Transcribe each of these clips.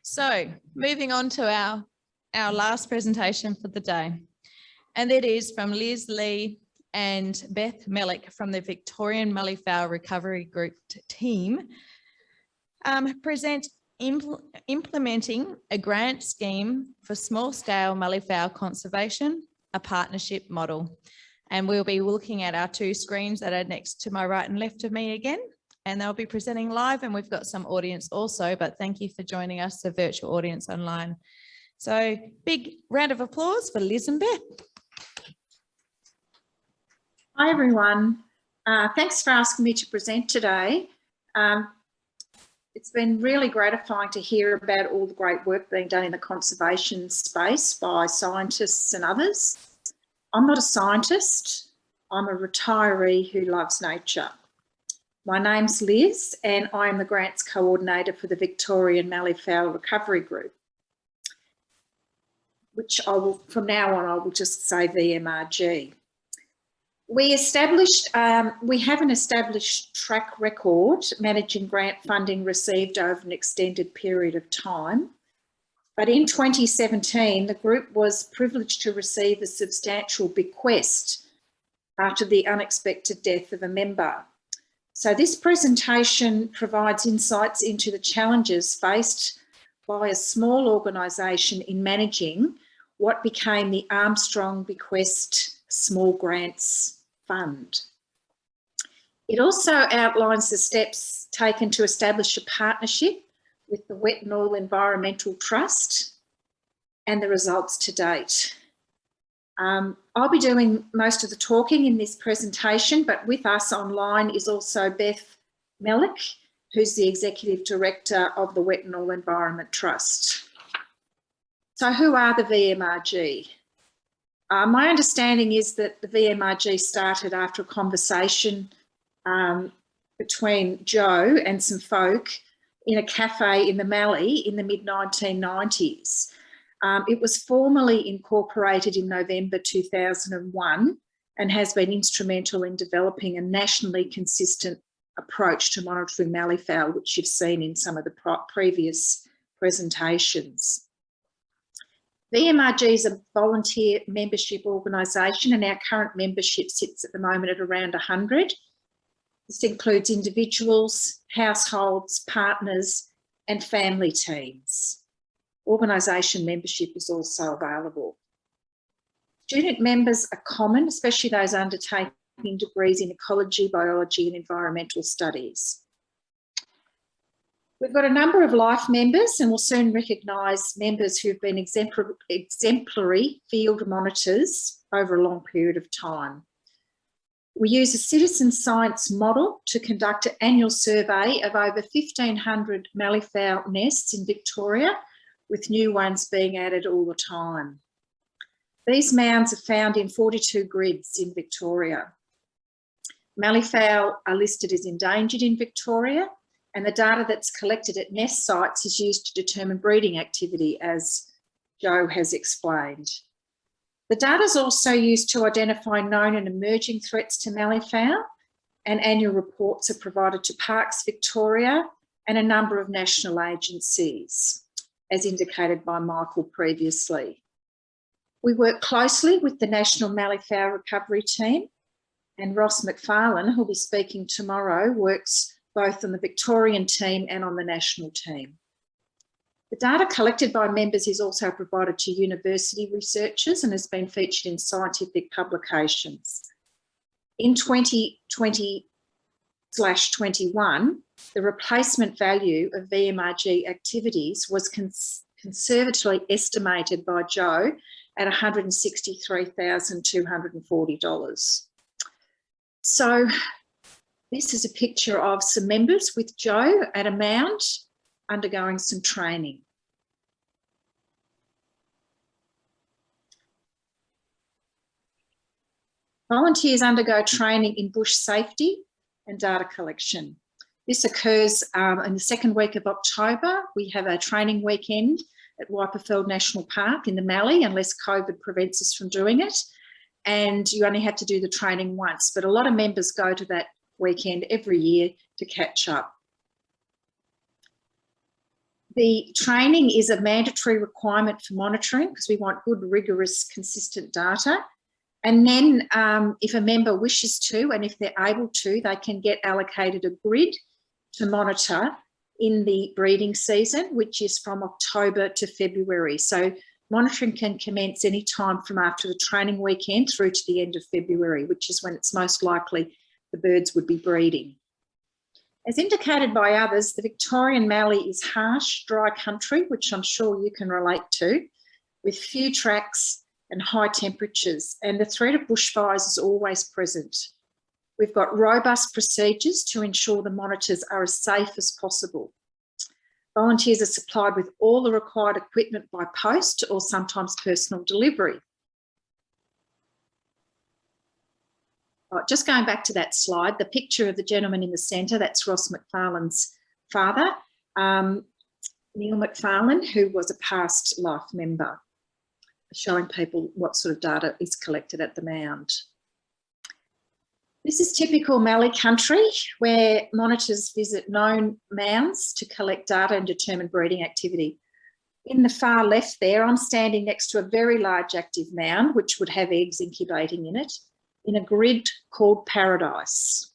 So moving on to our last presentation for the day, and that is from Liz, Leigh and Beth Mellick from the Victorian Malleefowl Recovery Group team, present implementing a grant scheme for small-scale malleefowl conservation, a partnership model. And we'll be looking at our two screens that are next to my right and left of me again, and they'll be presenting live, and we've got some audience also, but thank you for joining us, the virtual audience online. So big round of applause for Liz and Beth. Hi everyone, thanks for asking me to present today. It's been really gratifying to hear about all the great work being done in the conservation space by scientists and others. I'm not a scientist, I'm a retiree who loves nature. My name's Liz and I am the Grants Coordinator for the Victorian Malleefowl Recovery Group, which I will, from now on, I will just say VMRG. We have an established track record managing grant funding received over an extended period of time. But in 2017, the group was privileged to receive a substantial bequest after the unexpected death of a member. So this presentation provides insights into the challenges faced by a small organisation in managing what became the Armstrong Bequest Small Grants Fund. It also outlines the steps taken to establish a partnership with the Retinol Environmental Trust and the results to date. I'll be doing most of the talking in this presentation, but with us online is also Beth Mellick, who's the Executive Director of the Retinol Environment Trust. So who are the VMRG? My understanding is that the VMRG started after a conversation between Joe and some folk in a cafe in the Mallee in the mid-1990s. It was formally incorporated in November 2001 and has been instrumental in developing a nationally consistent approach to monitoring malleefowl, which you've seen in some of the previous presentations. VMRG is a volunteer membership organisation and our current membership sits at the moment at around 100. This includes individuals, households, partners and family teams. Organisation membership is also available. Student members are common, especially those undertaking degrees in ecology, biology and environmental studies. We've got a number of life members and we'll soon recognise members who've been exemplary field monitors over a long period of time. We use a citizen science model to conduct an annual survey of over 1,500 malleefowl nests in Victoria, with new ones being added all the time. These mounds are found in 42 grids in Victoria. Malleefowl are listed as endangered in Victoria, and the data that's collected at nest sites is used to determine breeding activity, as Joe has explained. The data is also used to identify known and emerging threats to malleefowl, and annual reports are provided to Parks Victoria and a number of national agencies, as indicated by Michael previously. We work closely with the National Malleefowl Recovery Team, and Ross McFarlane, who'll be speaking tomorrow, works both on the Victorian team and on the national team. The data collected by members is also provided to university researchers and has been featured in scientific publications. In 2020/21, the replacement value of VMRG activities was conservatively estimated by Joe at $163,240. So this is a picture of some members with Joe at a mound undergoing some training. Volunteers undergo training in bush safety and data collection. This occurs in the second week of October. We have a training weekend at Wyperfeld National Park in the Mallee, unless COVID prevents us from doing it. And you only have to do the training once, but a lot of members go to that weekend every year to catch up. The training is a mandatory requirement for monitoring because we want good, rigorous, consistent data. And then if a member wishes to, and if they're able to, they can get allocated a grid to monitor in the breeding season, which is from October to February. So monitoring can commence any time from after the training weekend through to the end of February, which is when it's most likely the birds would be breeding. As indicated by others, the Victorian mallee is harsh, dry country, which I'm sure you can relate to, with few tracks and high temperatures, and the threat of bushfires is always present. We've got robust procedures to ensure the monitors are as safe as possible. Volunteers are supplied with all the required equipment by post or sometimes personal delivery. Just going back to that slide, the picture of the gentleman in the centre, that's Ross McFarlane's father, Neil McFarlane, who was a past life member, showing people what sort of data is collected at the mound. This is typical mallee country where monitors visit known mounds to collect data and determine breeding activity. In the far left there, I'm standing next to a very large active mound, which would have eggs incubating in it, in a grid called Paradise.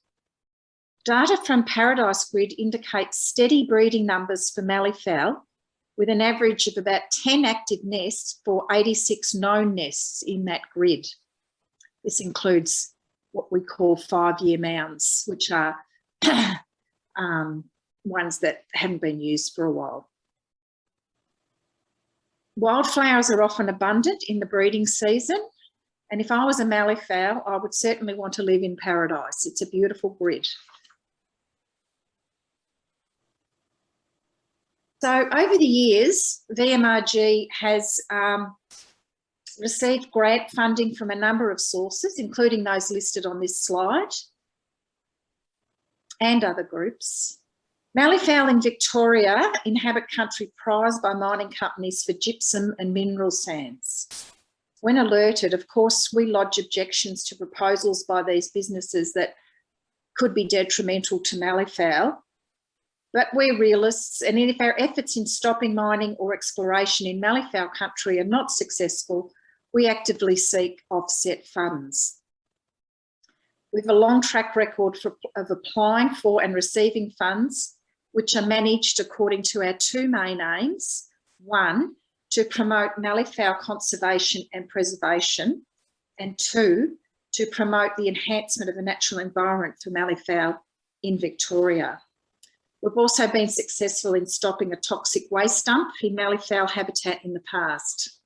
Data from Paradise Grid indicates steady breeding numbers for mallee fowl, with an average of about 10 active nests for 86 known nests in that grid. This includes what we call 5-year mounds, which are ones that haven't been used for a while. Wildflowers are often abundant in the breeding season, and if I was a mallee fowl, I would certainly want to live in Paradise. It's a beautiful grid. So over the years, VMRG has received grant funding from a number of sources, including those listed on this slide, and other groups. Mallee fowl in Victoria inhabit country prized by mining companies for gypsum and mineral sands. When alerted, of course, we lodge objections to proposals by these businesses that could be detrimental to mallee fowl. But we're realists, and if our efforts in stopping mining or exploration in mallee fowl country are not successful, we actively seek offset funds. We have a long track record of applying for and receiving funds, which are managed according to our two main aims. One, to promote mallee fowl conservation and preservation, and two, to promote the enhancement of the natural environment for mallee fowl in Victoria. We've also been successful in stopping a toxic waste dump in mallee fowl habitat in the past.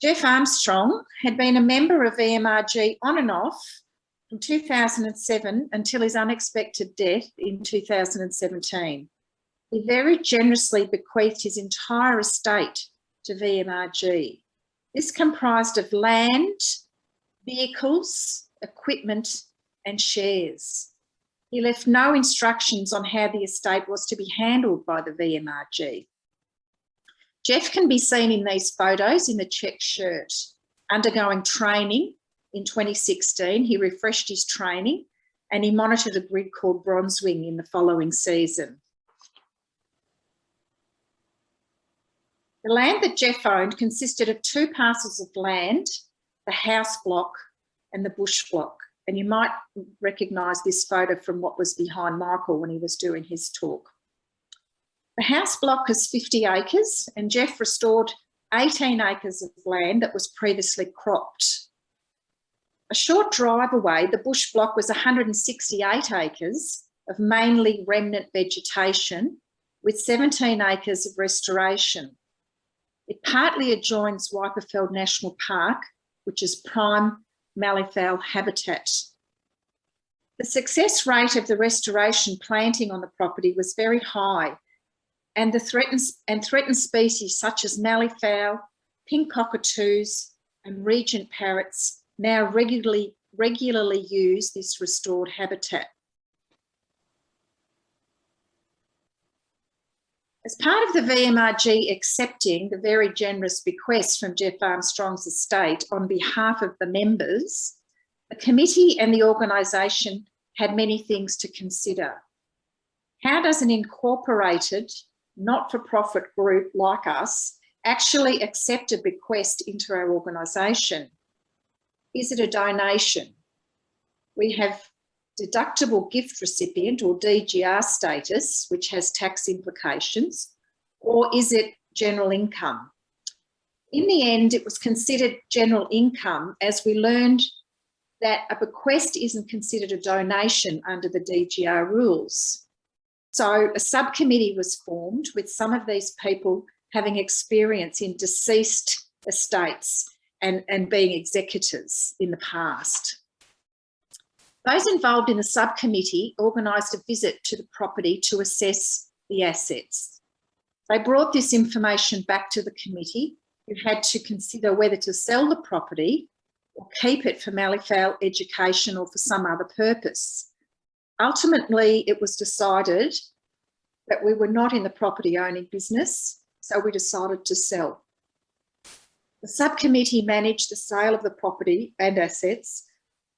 Jeff Armstrong had been a member of VMRG on and off from 2007 until his unexpected death in 2017. He very generously bequeathed his entire estate to VMRG. This comprised of land, vehicles, equipment, and shares. He left no instructions on how the estate was to be handled by the VMRG. Jeff can be seen in these photos in the check shirt, undergoing training in 2016. He refreshed his training and he monitored a grid called Bronzewing in the following season. The land that Jeff owned consisted of two parcels of land, the house block and the bush block. And you might recognise this photo from what was behind Michael when he was doing his talk. The house block is 50 acres and Jeff restored 18 acres of land that was previously cropped. A short drive away, the bush block was 168 acres of mainly remnant vegetation with 17 acres of restoration. It partly adjoins Wyperfeld National Park, which is prime mallee fowl habitat. The success rate of the restoration planting on the property was very high, and the threatened species such as mallee fowl, pink cockatoos, and regent parrots now regularly use this restored habitat. As part of the VMRG accepting the very generous bequest from Jeff Armstrong's estate on behalf of the members, The committee and the organisation had many things to consider. How does an incorporated, not-for-profit group like us actually accept a bequest into our organisation? Is it a donation? We have deductible gift recipient or DGR status, which has tax implications, or is it general income? In the end, it was considered general income, as we learned that a bequest isn't considered a donation under the DGR rules. So a subcommittee was formed with some of these people having experience in deceased estates and being executors in the past. Those involved in the subcommittee organised a visit to the property to assess the assets. They brought this information back to the committee, who had to consider whether to sell the property or keep it for Malleefowl education or for some other purpose. Ultimately, it was decided that we were not in the property owning business, so we decided to sell. The subcommittee managed the sale of the property and assets,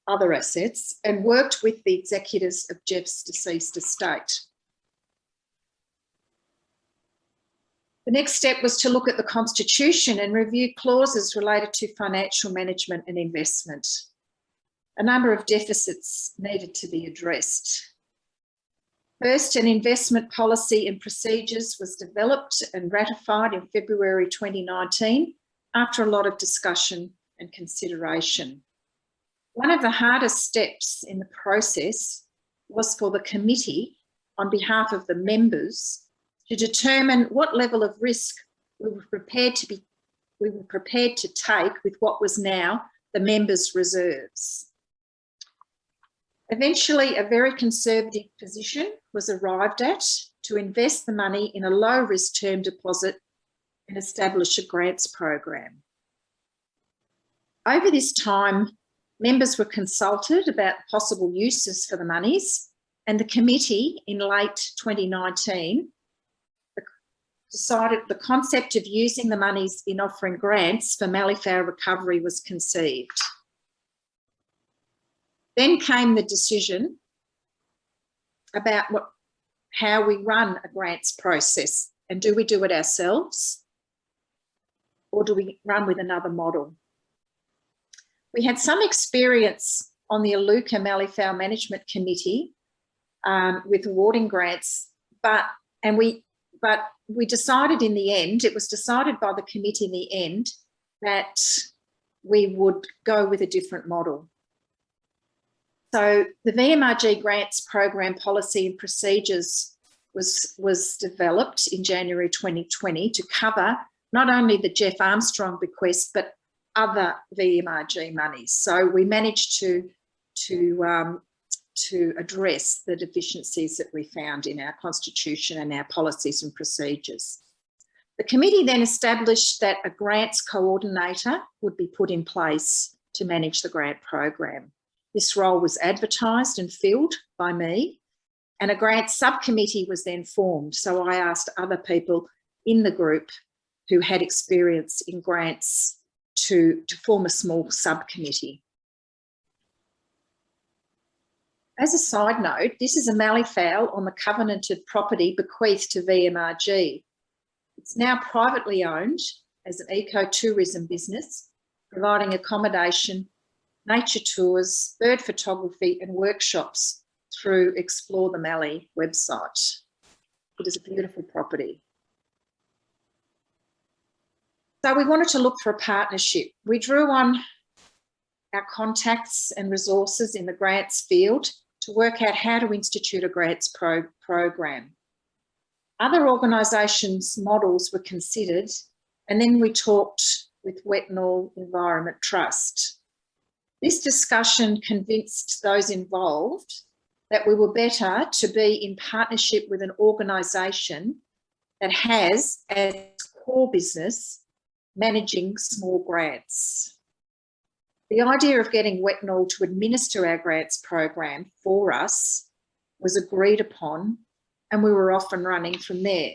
other assets, and worked with the executors of Jeff's deceased estate. The next step was to look at the Constitution and review clauses related to financial management and investment. A number of deficits needed to be addressed. First, an investment policy and procedures was developed and ratified in February 2019 after a lot of discussion and consideration. One of the hardest steps in the process was for the committee, on behalf of the members, to determine what level of risk we were prepared to take with what was now the members' reserves. Eventually, a very conservative position was arrived at to invest the money in a low-risk term deposit and establish a grants program. Over this time, members were consulted about possible uses for the monies, and the committee in late 2019 decided the concept of using the monies in offering grants for Malleefowl recovery was conceived. Then came the decision about how we run a grants process, and do we do it ourselves or do we run with another model? We had some experience on the Iluka Malleefowl Management Committee with awarding grants, but we decided in the end, it was decided by the committee in the end, that we would go with a different model. So the VMRG grants program policy and procedures was developed in January 2020 to cover not only the Jeff Armstrong bequest, but other VMRG monies. So we managed to address the deficiencies that we found in our constitution and our policies and procedures. The committee then established that a grants coordinator would be put in place to manage the grant program. This role was advertised and filled by me, and a grants subcommittee was then formed. So I asked other people in the group who had experience in grants to form a small subcommittee. As a side note, this is a Malleefowl on the covenanted property bequeathed to VMRG. It's now privately owned as an ecotourism business, providing accommodation, nature tours, bird photography and workshops through Explore the Mallee website. It is a beautiful property. So we wanted to look for a partnership. We drew on our contacts and resources in the grants field to work out how to institute a grants program. Other organisations' models were considered, and then we talked with Retinol Environment Trust. This discussion convinced those involved that we were better to be in partnership with an organisation that has as core business managing small grants. The idea of getting Retinol to administer our grants program for us was agreed upon, and we were off and running from there.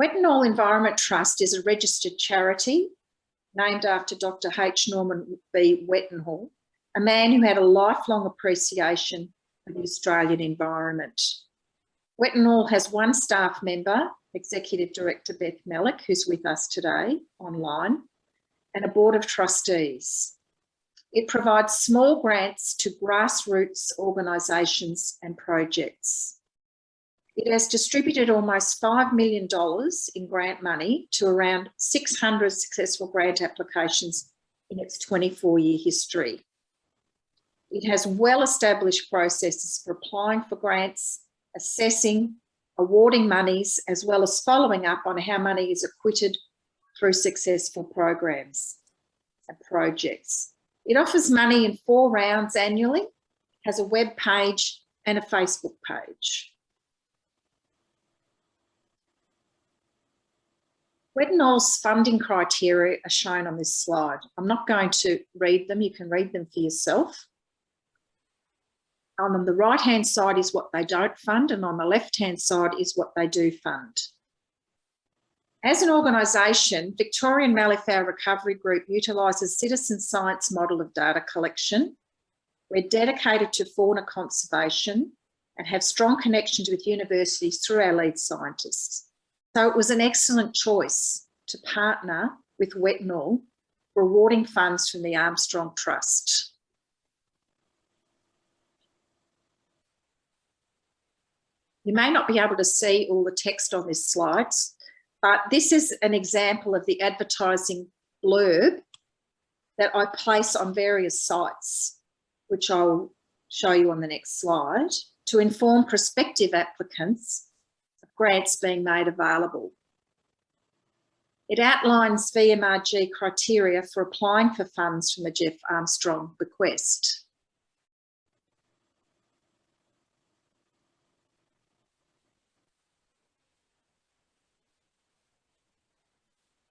Retinol Environment Trust is a registered charity named after Dr. H. Norman B. Retinol, a man who had a lifelong appreciation for the Australian environment. Retinol has one staff member, Executive Director Beth Melick, who's with us today online, and a board of trustees. It provides small grants to grassroots organisations and projects. It has distributed almost $5 million in grant money to around 600 successful grant applications in its 24-year history. It has well-established processes for applying for grants, assessing, awarding monies, as well as following up on how money is acquitted through successful programs and projects. It offers money in 4 rounds annually, has a web page and a Facebook page. Retinol's funding criteria are shown on this slide. I'm not going to read them, you can read them for yourself. On the right-hand side is what they don't fund, and on the left-hand side is what they do fund. As an organisation, Victorian Malleefowl Recovery Group utilises citizen science model of data collection. We're dedicated to fauna conservation and have strong connections with universities through our lead scientists. So it was an excellent choice to partner with Retinol for awarding funds from the Armstrong Trust. You may not be able to see all the text on this slide, but this is an example of the advertising blurb that I place on various sites, which I'll show you on the next slide, to inform prospective applicants of grants being made available. It outlines VMRG criteria for applying for funds from the Jeff Armstrong Bequest.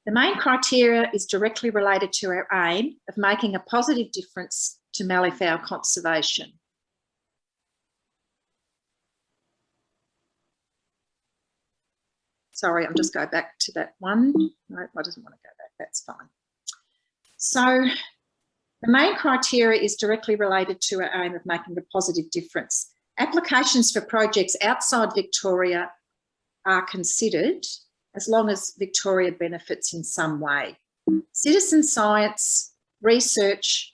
The main criteria is directly related to our aim of making a positive difference to malleefowl conservation. Sorry, I'm just going back to that one. No, I doesn't want to go back, that's fine. So the main criteria is directly related to our aim of making a positive difference. Applications for projects outside Victoria are considered as long as Victoria benefits in some way. Citizen science, research,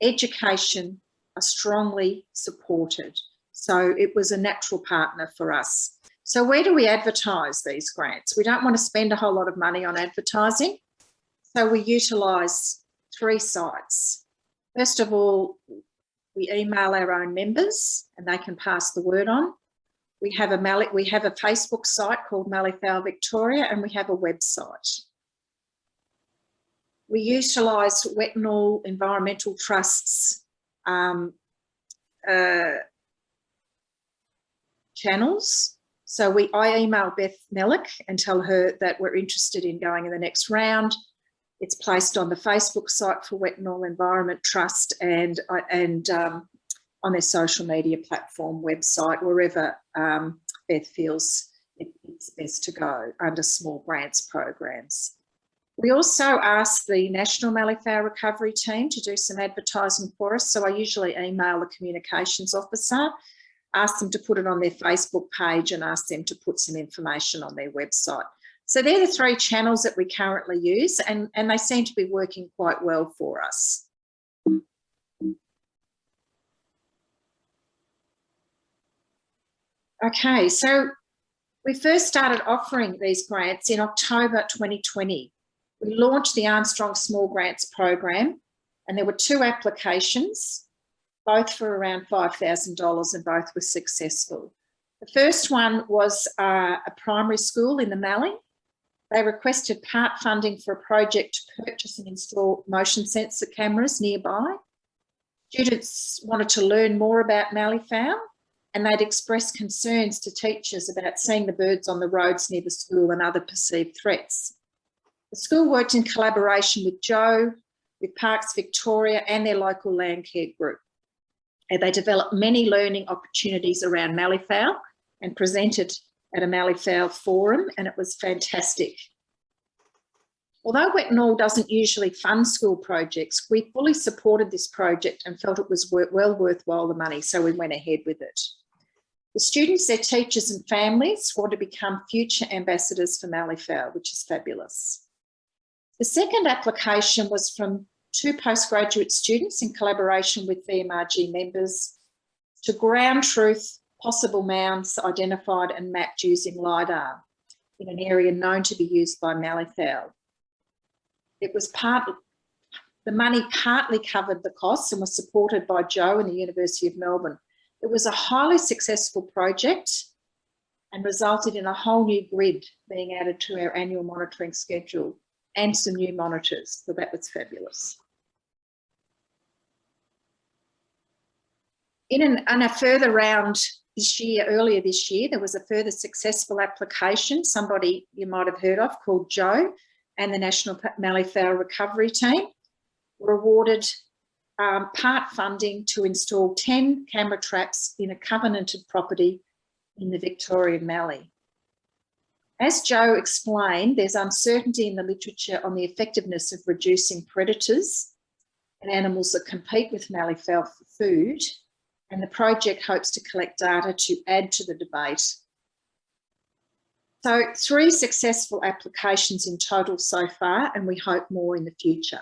education are strongly supported. So it was a natural partner for us. So where do we advertise these grants? We don't want to spend a whole lot of money on advertising. So we utilise 3 sites. First of all, we email our own members and they can pass the word on. We have a Facebook site called Malleefowl Victoria, and we have a website. We utilise Retinol Environmental Trust's channels. So I email Beth Melick and tell her that we're interested in going in the next round. It's placed on the Facebook site for Retinol Environment Trust and on their social media platform, website, wherever Beth feels it's best to go under small grants programs. We also ask the National Malleefowl Recovery Team to do some advertising for us. So I usually email the communications officer, ask them to put it on their Facebook page and ask them to put some information on their website. So they're the 3 channels that we currently use, and they seem to be working quite well for us. Okay, so we first started offering these grants in October 2020. We launched the Armstrong Small Grants Program, and there were 2 applications, both for around $5,000, and both were successful. The first one was a primary school in the Mallee. They requested part funding for a project to purchase and install motion sensor cameras nearby. Students wanted to learn more about malleefowl, and they'd expressed concerns to teachers about seeing the birds on the roads near the school and other perceived threats. The school worked in collaboration with Joe, with Parks Victoria and their local landcare group. And they developed many learning opportunities around malleefowl and presented at a malleefowl forum, and it was fantastic. Although Retinol doesn't usually fund school projects, we fully supported this project and felt it was well worthwhile the money, so we went ahead with it. The students, their teachers and families want to become future ambassadors for Mallee-Fowl, which is fabulous. The second application was from 2 postgraduate students in collaboration with VMRG members to ground truth possible mounds identified and mapped using LiDAR in an area known to be used by Mallee-Fowl. The money partly covered the costs and was supported by Joe and the University of Melbourne. It was a highly successful project and resulted in a whole new grid being added to our annual monitoring schedule and some new monitors, so that was fabulous. In a further round this year, earlier this year, there was a further successful application, somebody you might have heard of called Joe, and the National Mallee-Fowl Recovery Team were awarded part funding to install 10 camera traps in a covenanted property in the Victorian Mallee. As Joe explained, there's uncertainty in the literature on the effectiveness of reducing predators and animals that compete with Mallee-Fowl for food, and the project hopes to collect data to add to the debate. So 3 successful applications in total so far, and we hope more in the future.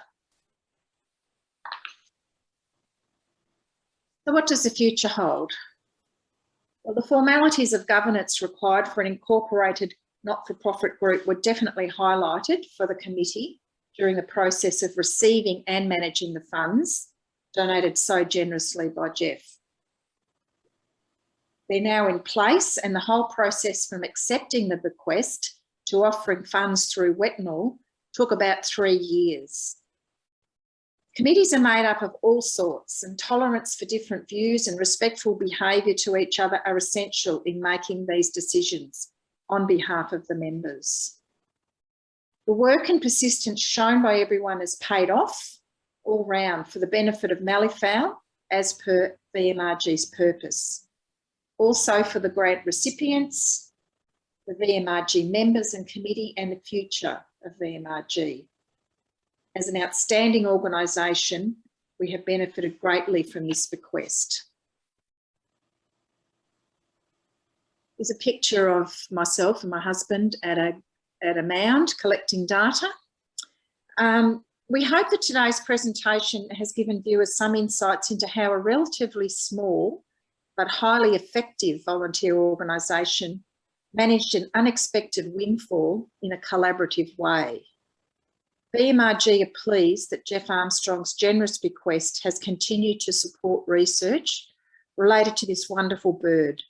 So what does the future hold? Well, the formalities of governance required for an incorporated not-for-profit group were definitely highlighted for the committee during the process of receiving and managing the funds donated so generously by Jeff. They're now in place, and the whole process from accepting the bequest to offering funds through Retinol took about 3 years. Committees are made up of all sorts, and tolerance for different views and respectful behaviour to each other are essential in making these decisions on behalf of the members. The work and persistence shown by everyone has paid off all round for the benefit of Mallee-Fowl as per VMRG's purpose. Also for the grant recipients, the VMRG members and committee, and the future of VMRG. As an outstanding organisation, we have benefited greatly from this bequest. There's a picture of myself and my husband at a mound collecting data. We hope that today's presentation has given viewers some insights into how a relatively small but highly effective volunteer organisation managed an unexpected windfall in a collaborative way. VMRG are pleased that Jeff Armstrong's generous bequest has continued to support research related to this wonderful bird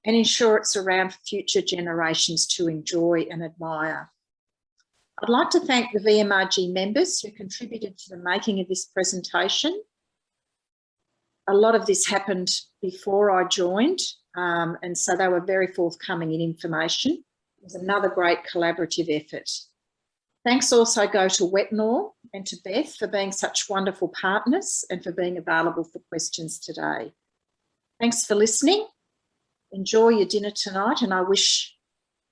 and ensure it's around for future generations to enjoy and admire. I'd like to thank the VMRG members who contributed to the making of this presentation. A lot of this happened before I joined, and so they were very forthcoming in information. It was another great collaborative effort. Thanks also go to Retinol and to Beth for being such wonderful partners and for being available for questions today. Thanks for listening. Enjoy your dinner tonight, and I wish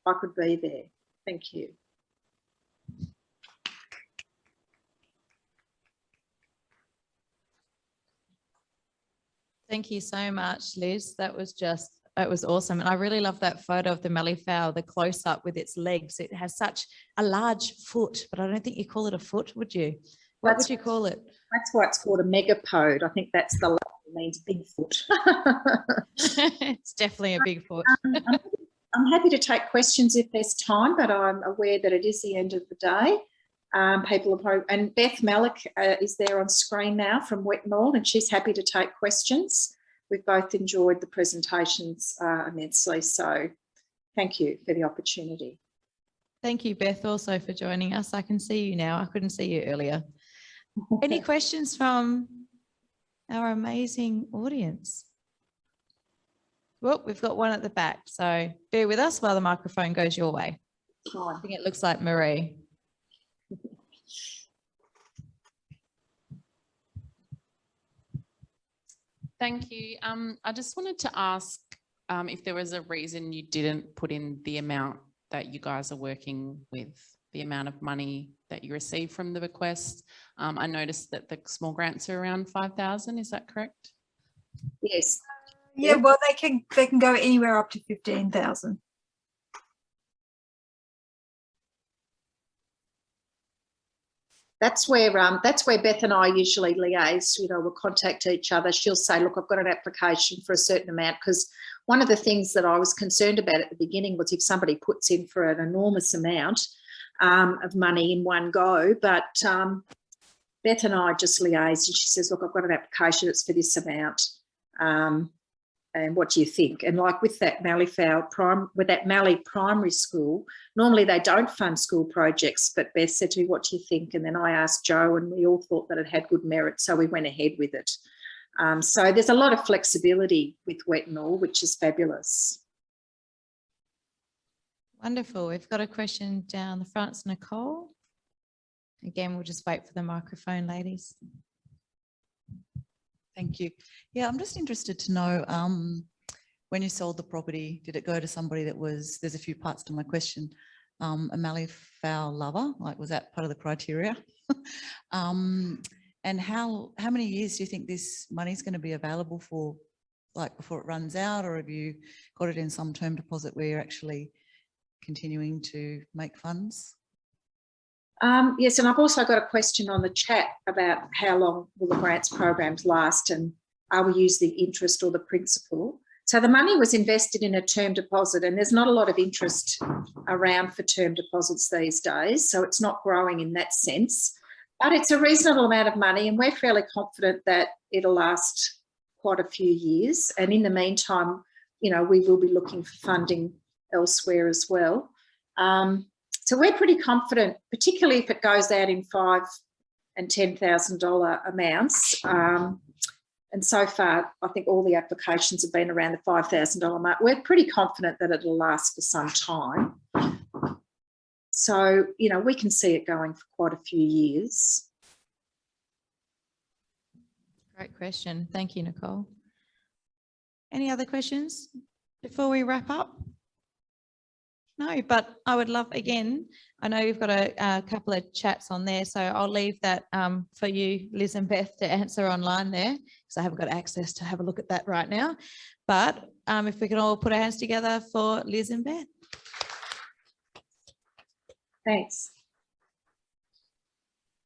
I could be there. Thank you. Thank you so much, Liz. That was awesome. And I really love that photo of the Mallee-Fowl, the close-up with its legs. It has such a large foot, but I don't think you call it a foot, would you? What would you call it? That's why it's called a megapode. I think that's the Latin means big foot. It's definitely a big foot. I'm happy to take questions if there's time, but I'm aware that it is the end of the day. People are probably, and Beth Malik is there on screen now from Retinol, and she's happy to take questions. We've both enjoyed the presentations immensely, so thank you for the opportunity. Thank you, Beth, also for joining us. I can see you now. I couldn't see you earlier. Any questions from our amazing audience? Well, we've got one at the back, so bear with us while the microphone goes your way. I think it looks like Marie. Thank you. I just wanted to ask if there was a reason you didn't put in the amount that you guys are working with the amount of money that you receive from the bequest? I noticed that the small grants are around 5,000. Is that correct? Yes. Yeah, well, they can go anywhere up to 15,000. That's where Beth and I usually liaise. You know, we'll contact each other. She'll say, look, I've got an application for a certain amount, because one of the things that I was concerned about at the beginning was if somebody puts in for an enormous amount of money in one go. But Beth and I just liaise, and she says, look, I've got an application, it's for this amount. And what do you think? And like with that Mallee Primary School, normally they don't fund school projects, but Beth said to me, what do you think? And then I asked Joe, and we all thought that it had good merit, so we went ahead with it. So there's a lot of flexibility with Retinol, which is fabulous. Wonderful. We've got a question down the front. It's Nicole. Again, we'll just wait for the microphone, ladies. Thank you. Yeah, I'm just interested to know, when you sold the property, did it go to somebody that was, there's a few parts to my question, a mallee fowl lover, like was that part of the criteria? And how many years do you think this money is going to be available for, like before it runs out, or have you got it in some term deposit where you're actually continuing to make funds? Yes, and I've also got a question on the chat about how long will the grants programs last, and are we using the interest or the principal? So the money was invested in a term deposit, and there's not a lot of interest around for term deposits these days, so it's not growing in that sense. But it's a reasonable amount of money, and we're fairly confident that it'll last quite a few years. And in the meantime, you know, we will be looking for funding elsewhere as well. So we're pretty confident, particularly if it goes out in $5,000 and $10,000 amounts. And so far, I think all the applications have been around the $5,000 mark. We're pretty confident that it'll last for some time. So, you know, we can see it going for quite a few years. Great question. Thank you, Nicole. Any other questions before we wrap up? No, but I would love, again, I know you've got a couple of chats on there, so I'll leave that for you, Liz and Beth, to answer online there, because I haven't got access to have a look at that right now. But if we can all put our hands together for Liz and Beth. Thanks.